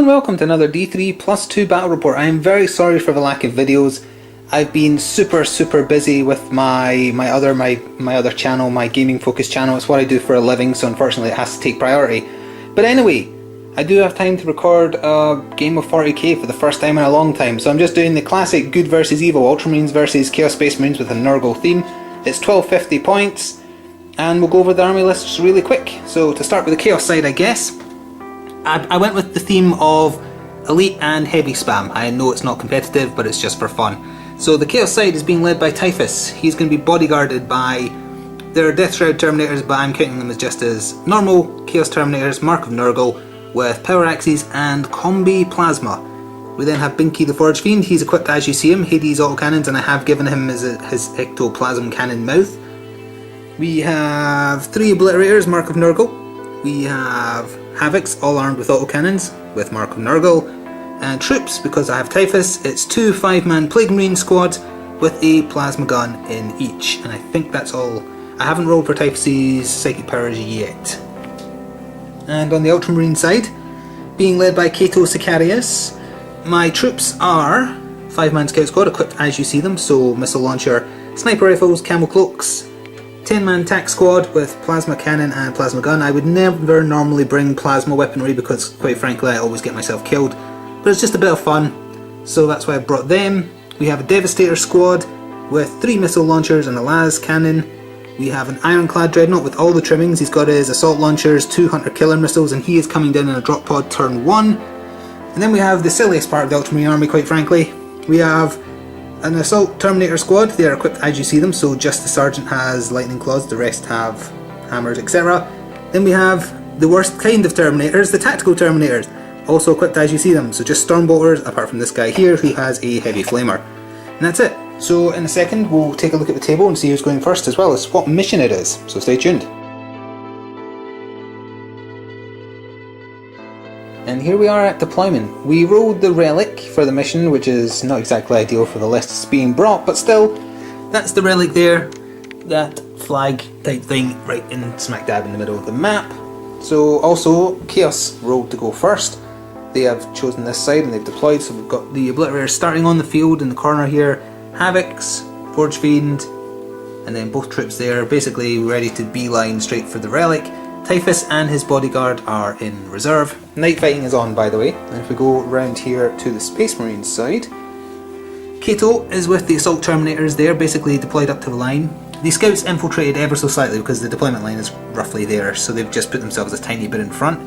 welcome to another D3+2 battle report. I am very sorry for the lack of videos. I've been super busy with my other channel, my gaming focused channel. It's what I do for a living, so unfortunately it has to take priority. But anyway, I do have time to record a game of 40k for the first time in a long time, so I'm just doing the classic good versus evil Ultramarines versus Chaos Space Marines with a Nurgle theme. It's 1250 points, and we'll go over the army lists really quick. So to start with the Chaos side, I guess, I went with the theme of elite and heavy spam. I know it's not competitive, but it's just for fun. So the Chaos side is being led by Typhus. He's going to be bodyguarded by their Death Shroud Terminators, but I'm counting them as just as normal Chaos Terminators, Mark of Nurgle, with Power Axes and Combi Plasma. We then have Binky the Forge Fiend. He's equipped as you see him, Hades autocannons, and I have given him his ectoplasm cannon mouth. We have 3 Obliterators, Mark of Nurgle. We have Havocs, all armed with autocannons, with Mark of Nurgle. And troops, because I have Typhus, it's 2 5-man Plague Marine squads with a plasma gun in each. And I think that's all. I haven't rolled for Typhus's psychic powers yet. And on the Ultramarine side, being led by Cato Sicarius, my troops are 5-man scout squad equipped as you see them, so missile launcher, sniper rifles, camel cloaks, 10-man tac squad with plasma cannon and plasma gun. I would never normally bring plasma weaponry because quite frankly I always get myself killed, but it's just a bit of fun, so that's why I brought them. We have a Devastator squad with 3 missile launchers and a las cannon. We have an Ironclad Dreadnought with all the trimmings. He's got his assault launchers, 2 hunter killer missiles, and he is coming down in a drop pod turn 1. And then we have the silliest part of the Ultramarine army, quite frankly. We have an Assault Terminator squad. They are equipped as you see them, so just the Sergeant has lightning claws, the rest have hammers, etc. Then we have the worst kind of Terminators, the Tactical Terminators, also equipped as you see them, so just Stormbolters, apart from this guy here who has a Heavy Flamer. And that's it. So in a second we'll take a look at the table and see who's going first, as well as what mission it is, so stay tuned. And here we are at deployment. We rolled the relic for the mission, which is not exactly ideal for the list that's being brought, but still, that's the relic there, that flag type thing right in smack dab in the middle of the map. So also Chaos rolled to go first. They have chosen this side and they've deployed, so we've got the Obliterators starting on the field in the corner here, Havocs, Forge Fiend, and then both troops there basically ready to beeline straight for the relic. Typhus and his bodyguard are in reserve. Night fighting is on, by the way. And if we go around here to the Space Marines side, Cato is with the Assault Terminators there, basically deployed up to the line. The Scouts infiltrated ever so slightly because the deployment line is roughly there, so they've just put themselves a tiny bit in front.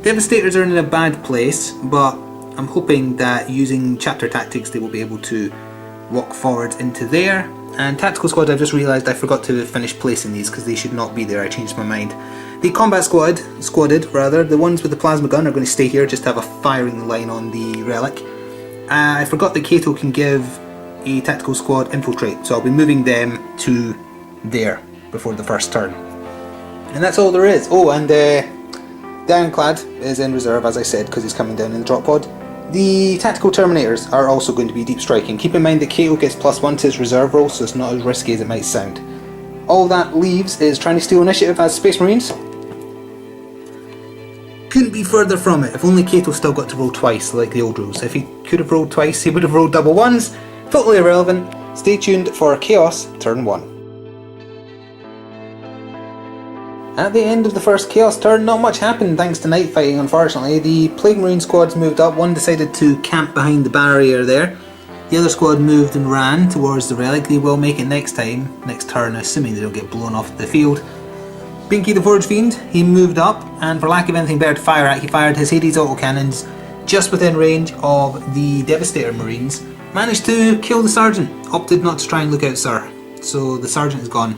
Devastators are in a bad place, but I'm hoping that using chapter tactics they will be able to walk forward into there. And Tactical Squad, I've just realised I forgot to finish placing these because they should not be there, I changed my mind. The Combat Squadded, the ones with the plasma gun are going to stay here, just have a firing line on the relic. I forgot that Cato can give a Tactical Squad infiltrate, so I'll be moving them to there before the first turn. And that's all there is. Oh, and the Ironclad is in reserve, as I said, because he's coming down in the drop pod. The Tactical Terminators are also going to be deep striking. Keep in mind that Cato gets +1 to his reserve roll, so it's not as risky as it might sound. All that leaves is trying to steal initiative as Space Marines. Couldn't be further from it. If only Cato still got to roll twice, like the old rules. If he could have rolled twice, he would have rolled double ones. Totally irrelevant. Stay tuned for Chaos turn 1. At the end of the first Chaos turn, not much happened thanks to night fighting, unfortunately. The Plague Marine squads moved up. One decided to camp behind the barrier there. The other squad moved and ran towards the relic. They will make it next turn, assuming they don't get blown off the field. Binky the Forge Fiend, he moved up, and for lack of anything better to fire at, he fired his Hades autocannons just within range of the Devastator Marines. Managed to kill the Sergeant. Opted not to try and look out, sir. So the Sergeant is gone.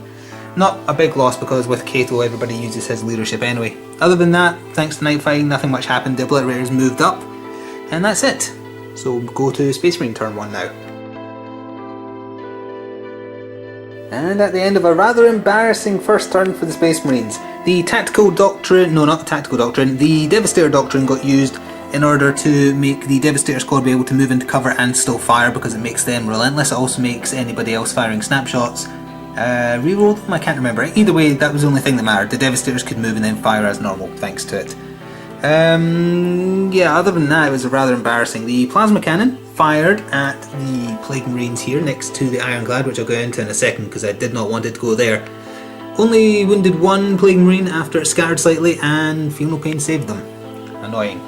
Not a big loss because with Cato everybody uses his leadership anyway. Other than that, thanks to night fighting, nothing much happened. The Obliterators moved up, and that's it. So we'll go to Space Marine turn 1 now. And at the end of a rather embarrassing first turn for the Space Marines, the Tactical Doctrine, no not the Tactical Doctrine, the Devastator Doctrine got used in order to make the Devastator squad be able to move into cover and still fire because it makes them relentless. It also makes anybody else firing snapshots reroll them, I can't remember. Either way, that was the only thing that mattered. The Devastators could move and then fire as normal thanks to it. Yeah, other than that, it was rather embarrassing. The plasma cannon fired at the Plague Marines here next to the Ironclad, which I'll go into in a second because I did not want it to go there. Only wounded one Plague Marine after it scattered slightly, and Feel No Pain saved them. Annoying.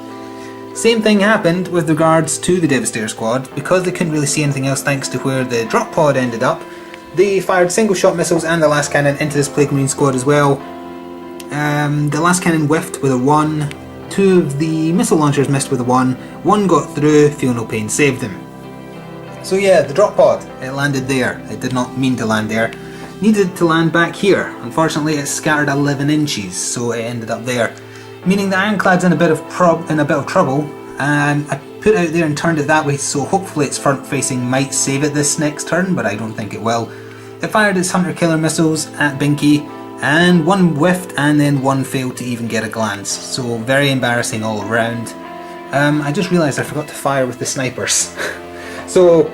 Same thing happened with regards to the Devastator squad. Because they couldn't really see anything else thanks to where the drop pod ended up, they fired single shot missiles and the last cannon into this Plague Marine squad as well. The last cannon whiffed with a 1, 2 of the missile launchers missed with a 1, 1 got through, Feel No Pain saved them. So yeah, the drop pod, it landed there. It did not mean to land there. Needed to land back here. Unfortunately it scattered 11 inches, so it ended up there. Meaning the Ironclad's in a bit of trouble, and I put it out there and turned it that way, so hopefully its front facing might save it this next turn, but I don't think it will. It fired its hunter killer missiles at Binky, and 1 whiffed and then 1 failed to even get a glance, so very embarrassing all around. I just realised I forgot to fire with the snipers. So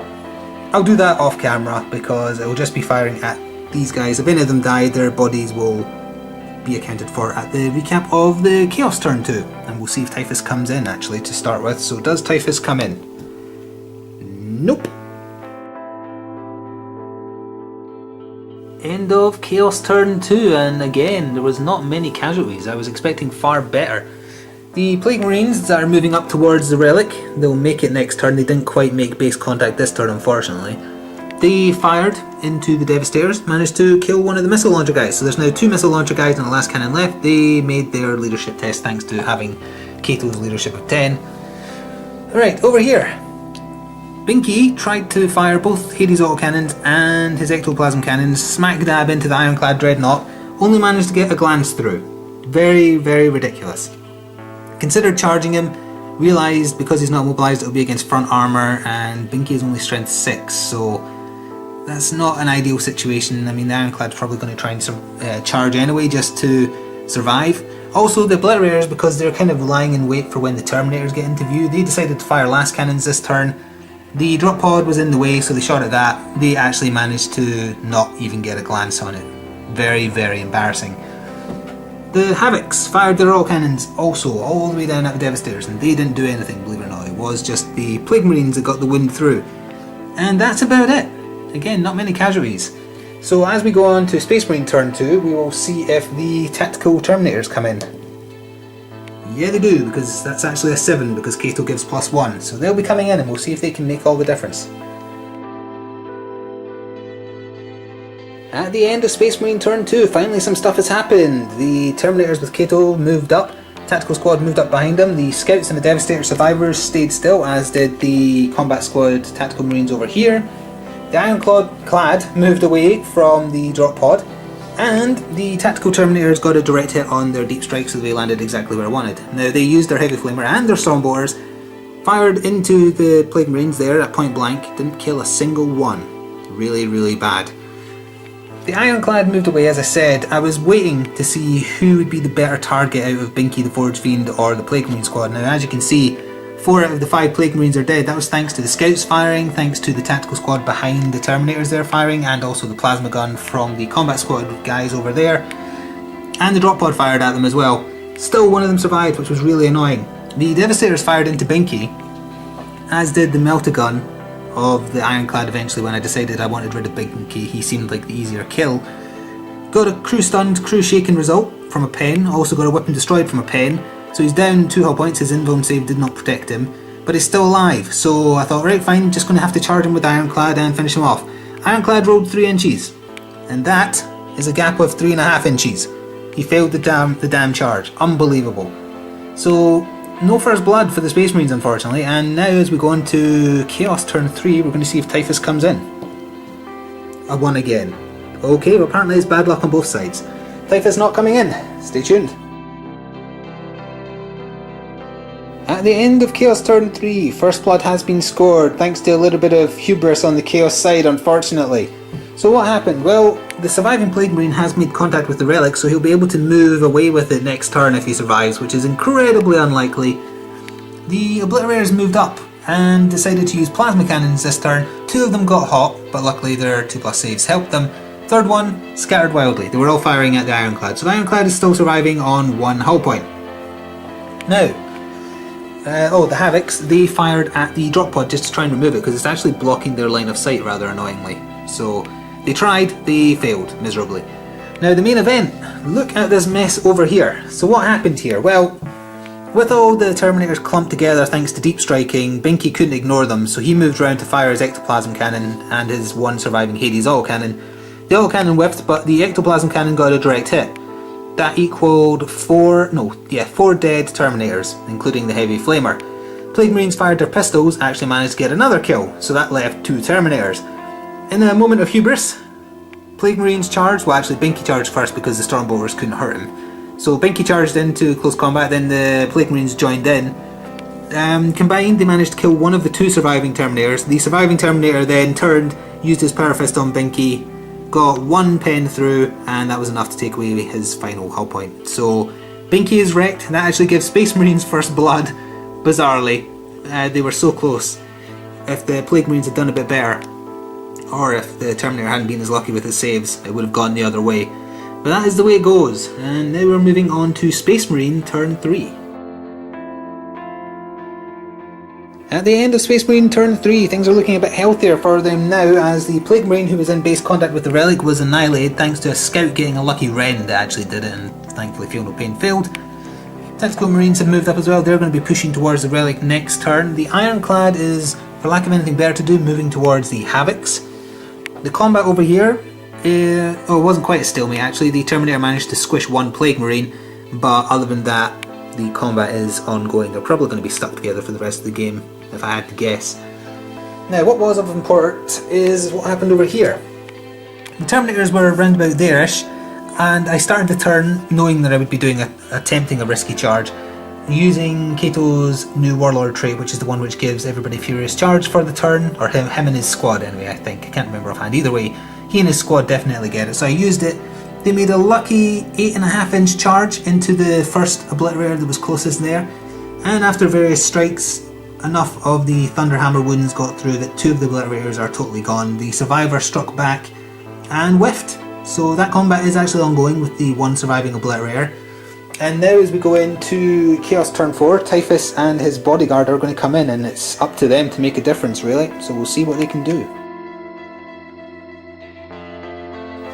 I'll do that off camera because it will just be firing at these guys. If any of them die, their bodies will be accounted for at the recap of the Chaos Turn 2. And we'll see if Typhus comes in actually to start with. So does Typhus come in? Nope. End of Chaos Turn 2, and again there was not many casualties. I was expecting far better. The Plague Marines that are moving up towards the relic, they'll make it next turn. They didn't quite make base contact this turn, unfortunately. They fired into the Devastators, managed to kill one of the missile launcher guys. So there's now 2 missile launcher guys and the last cannon left. They made their leadership test thanks to having Kato's leadership of 10. Alright, over here. Binky tried to fire both Hades autocannons and his ectoplasm cannons smack dab into the Ironclad Dreadnought, only managed to get a glance through. Very, very ridiculous. Considered charging him, realised because he's not mobilised it'll be against front armour, and Binky is only strength 6, so that's not an ideal situation. I mean, the Ironclad's probably going to try and charge anyway just to survive. Also, the Obliterators, because they're kind of lying in wait for when the Terminators get into view, they decided to fire last cannons this turn. The drop pod was in the way, so they shot at that. They actually managed to not even get a glance on it. Very, very embarrassing. The Havocs fired their autocannons also all the way down at the Devastators, and they didn't do anything, believe it or not. It was just the Plague Marines that got the wind through. And that's about it. Again, not many casualties. So as we go on to Space Marine Turn 2, we will see if the Tactical Terminators come in. Yeah, they do, because that's actually a 7, because Kato gives +1. So they'll be coming in and we'll see if they can make all the difference. At the end of Space Marine Turn 2, finally some stuff has happened. The Terminators with Kato moved up, Tactical Squad moved up behind them, the Scouts and the Devastator Survivors stayed still, as did the Combat Squad Tactical Marines over here. The Ironclad moved away from the drop pod, and the Tactical Terminators got a direct hit on their deep strike, so they landed exactly where I wanted. Now they used their Heavy Flamer and their Stormbolters, fired into the Plague Marines there at point blank, didn't kill a single one. Really, really bad. The Ironclad moved away, as I said. I was waiting to see who would be the better target out of Binky the Forge Fiend or the Plague Marine squad. Now as you can see, 4 out of the 5 Plague Marines are dead. That was thanks to the Scouts firing, thanks to the Tactical Squad behind the Terminators there firing, and also the Plasma Gun from the Combat Squad guys over there. And the drop pod fired at them as well. Still one of them survived, which was really annoying. The Devastators fired into Binky, as did the Meltagun of the Ironclad eventually when I decided I wanted rid of Binky. He seemed like the easier kill. Got a crew stunned, crew shaken result from a pen, also got a weapon destroyed from a pen. So he's down 2 hull points, his invuln save did not protect him, but he's still alive, so I thought, right, fine, just going to have to charge him with Ironclad and finish him off. Ironclad rolled 3 inches, and that is a gap of 3.5 inches. He failed the damn charge. Unbelievable. So, no first blood for the Space Marines, unfortunately, and now as we go into Chaos Turn 3, we're going to see if Typhus comes in. A 1 again. Okay, but apparently it's bad luck on both sides. Typhus not coming in. Stay tuned. At the end of Chaos Turn 3, first blood has been scored, thanks to a little bit of hubris on the Chaos side, unfortunately. So what happened? Well, the surviving Plague Marine has made contact with the relic, so he'll be able to move away with it next turn if he survives, which is incredibly unlikely. The Obliterators moved up and decided to use plasma cannons this turn. 2 of them got hot, but luckily their 2+ saves helped them. Third one scattered wildly. They were all firing at the Ironclad, so the Ironclad is still surviving on 1 hull point. Now, the Havocs, they fired at the drop pod just to try and remove it because it's actually blocking their line of sight rather annoyingly. So they tried, they failed miserably. Now the main event, look at this mess over here. So what happened here? Well, with all the Terminators clumped together thanks to deep striking, Binky couldn't ignore them, so he moved around to fire his ectoplasm cannon and his one surviving Hades oil cannon. The oil cannon whiffed, but the ectoplasm cannon got a direct hit. That equaled 4 dead Terminators, including the heavy flamer. Plague Marines fired their pistols, actually managed to get another kill, so that left 2 Terminators. In a moment of hubris, Plague Marines charged, well actually Binky charged first because the Stormbolters couldn't hurt him. So Binky charged into close combat, then the Plague Marines joined in. Combined, they managed to kill one of the 2 surviving Terminators. The surviving Terminator then turned, used his Power Fist on Binky, got 1 pen through, and that was enough to take away his final hull point. So Binky is wrecked. That actually gives Space Marines first blood, bizarrely. They were so close. If the Plague Marines had done a bit better, or if the Terminator hadn't been as lucky with his saves, it would have gone the other way. But that is the way it goes, and now we're moving on to Space Marine Turn 3. At the end of Space Marine Turn 3, things are looking a bit healthier for them now, as the Plague Marine who was in base contact with the relic was annihilated thanks to a scout getting a lucky Ren that actually did it, and thankfully Feel No Pain failed. Tactical Marines have moved up as well. They're going to be pushing towards the relic next turn. The Ironclad is, for lack of anything better to do, moving towards the Havocs. The combat over here, it wasn't quite a stalemate actually. The Terminator managed to squish 1 Plague Marine, but other than that, the combat is ongoing. They're probably going to be stuck together for the rest of the game, if I had to guess. Now, what was of import is what happened over here. The Terminators were around about there-ish, and I started the turn knowing that I would be attempting a risky charge, using Kato's new Warlord trait, which is the one which gives everybody Furious Charge for the turn, or him and his squad anyway, I think. I can't remember offhand. Either way, he and his squad definitely get it. So I used it. They made a lucky 8.5-inch charge into the first Obliterator that was closest there, and after various strikes, enough of the Thunderhammer wounds got through that 2 of the Obliterators are totally gone. The Survivor struck back and whiffed. So that combat is actually ongoing with the 1 surviving Obliterator. And now as we go into Chaos Turn 4, Typhus and his bodyguard are going to come in, and it's up to them to make a difference really, so we'll see what they can do.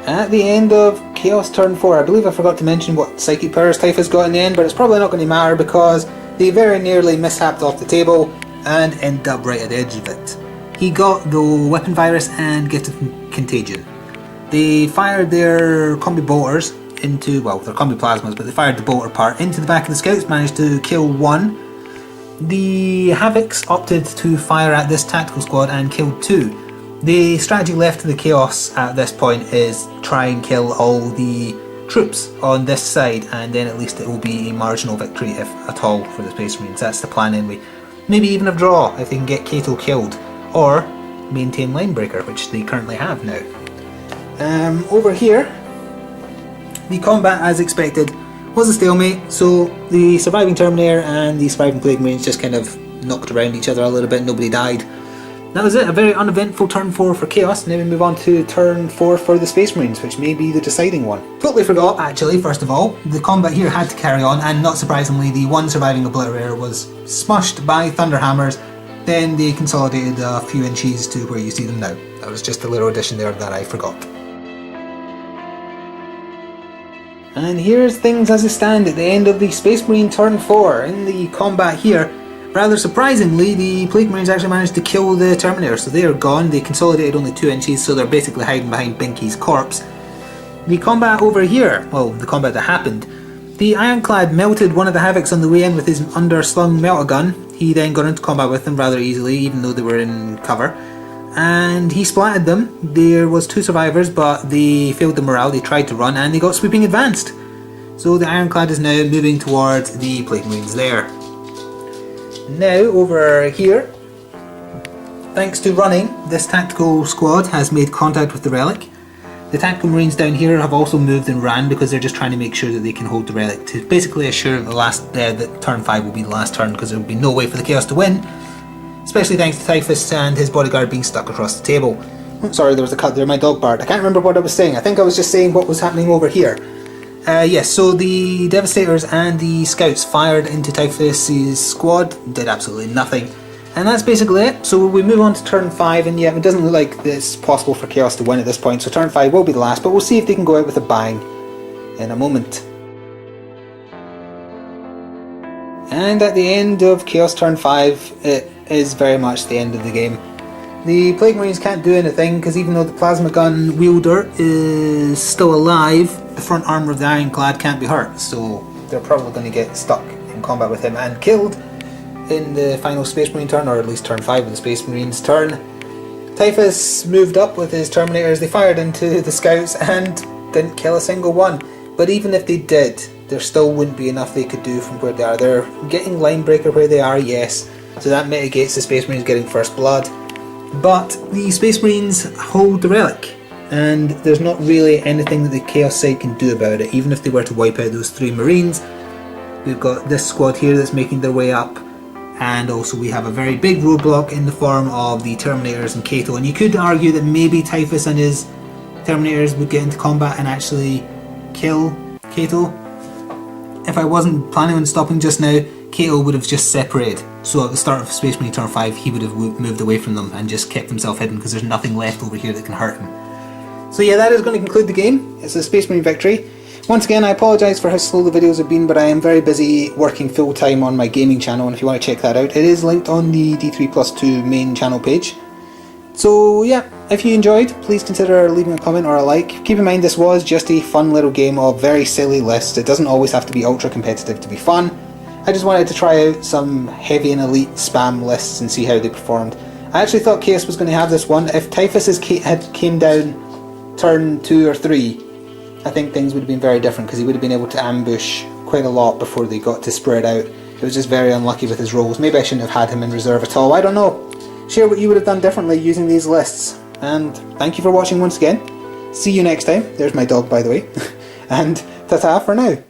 At the end of Chaos Turn 4, I believe I forgot to mention what psychic powers Typhus got in the end, but it's probably not going to matter because they very nearly mishapped off the table and ended up right at the edge of it. He got the Weapon Virus and Gift of Contagion. They fired their Combi Bolters into, well, they're Combi Plasmas, but they fired the bolter part into the back of the Scouts, managed to kill 1. The Havocs opted to fire at this tactical squad and killed 2. The strategy left to the Chaos at this point is try and kill all the troops on this side, and then at least it will be a marginal victory, if at all, for the Space Marines. That's the plan anyway. Maybe even a draw if they can get Kato killed, or maintain Linebreaker, which they currently have now. Over here, the combat, as expected, was a stalemate, so the surviving Terminator and the surviving Plague Marines just kind of knocked around each other a little bit. Nobody died. That was it, a very uneventful turn 4 for Chaos. Now we move on to turn 4 for the Space Marines, which may be the deciding one. Totally forgot, actually, first of all, the combat here had to carry on, and not surprisingly, the 1 surviving Obliterator was smushed by Thunderhammers. Then they consolidated a few inches to where you see them now. That was just a little addition there that I forgot. And here's things as they stand at the end of the Space Marine turn 4. In the combat here, rather surprisingly, the Plague Marines actually managed to kill the Terminator, so they are gone. They consolidated only 2 inches, so they're basically hiding behind Binky's corpse. The combat over here, well, the combat that happened, the Ironclad melted one of the Havocs on the way in with his underslung melta-gun. He then got into combat with them rather easily, even though they were in cover. And he splatted them. There was 2 survivors, but they failed the morale. They tried to run and they got sweeping advanced. So the Ironclad is now moving towards the Plague Marines there. Now over here, thanks to running, this tactical squad has made contact with the relic. The tactical Marines down here have also moved and ran because they're just trying to make sure that they can hold the relic to basically assure that turn 5 will be the last turn, because there will be no way for the Chaos to win. Especially thanks to Typhus and his bodyguard being stuck across the table. Sorry, there was a cut there, my dog barked. I can't remember what I was saying. I think I was just saying what was happening over here. Yes, so the Devastators and the Scouts fired into Typhus's squad, did absolutely nothing. And that's basically it. So we move on to turn 5, and yeah, it doesn't look like it's possible for Chaos to win at this point, so turn 5 will be the last, but we'll see if they can go out with a bang in a moment. And at the end of Chaos turn 5, it is very much the end of the game. The Plague Marines can't do anything, because even though the plasma gun wielder is still alive, the front armour of the Ironclad can't be hurt, so they're probably going to get stuck in combat with him and killed in the final Space Marine turn, or at least turn 5 of the Space Marines turn. Typhus moved up with his Terminators, they fired into the Scouts and didn't kill a single one. But even if they did, there still wouldn't be enough they could do from where they are. They're getting Linebreaker where they are, yes, so that mitigates the Space Marines getting First Blood. But the Space Marines hold the Relic, and there's not really anything that the Chaos side can do about it, even if they were to wipe out those 3 Marines. We've got this squad here that's making their way up, and also we have a very big roadblock in the form of the Terminators and Cato, and you could argue that maybe Typhus and his Terminators would get into combat and actually kill Cato. If I wasn't planning on stopping just now, Cato would have just separated, so at the start of Space Marine turn 5 he would have moved away from them and just kept himself hidden, because there's nothing left over here that can hurt him. So yeah, that is going to conclude the game. It's a Space Marine victory. Once again, I apologise for how slow the videos have been, but I am very busy working full time on my gaming channel, and if you want to check that out, it is linked on the D3+2 main channel page. So yeah, if you enjoyed, please consider leaving a comment or a like. Keep in mind this was just a fun little game of very silly lists. It doesn't always have to be ultra competitive to be fun. I just wanted to try out some heavy and elite spam lists and see how they performed. I actually thought Chaos was going to have this one. If Typhus had came down turn 2 or 3, I think things would have been very different, because he would have been able to ambush quite a lot before they got to spread out. It was just very unlucky with his rolls. Maybe I shouldn't have had him in reserve at all. I don't know. Share what you would have done differently using these lists. And thank you for watching once again. See you next time. There's my dog, by the way. And ta-ta for now.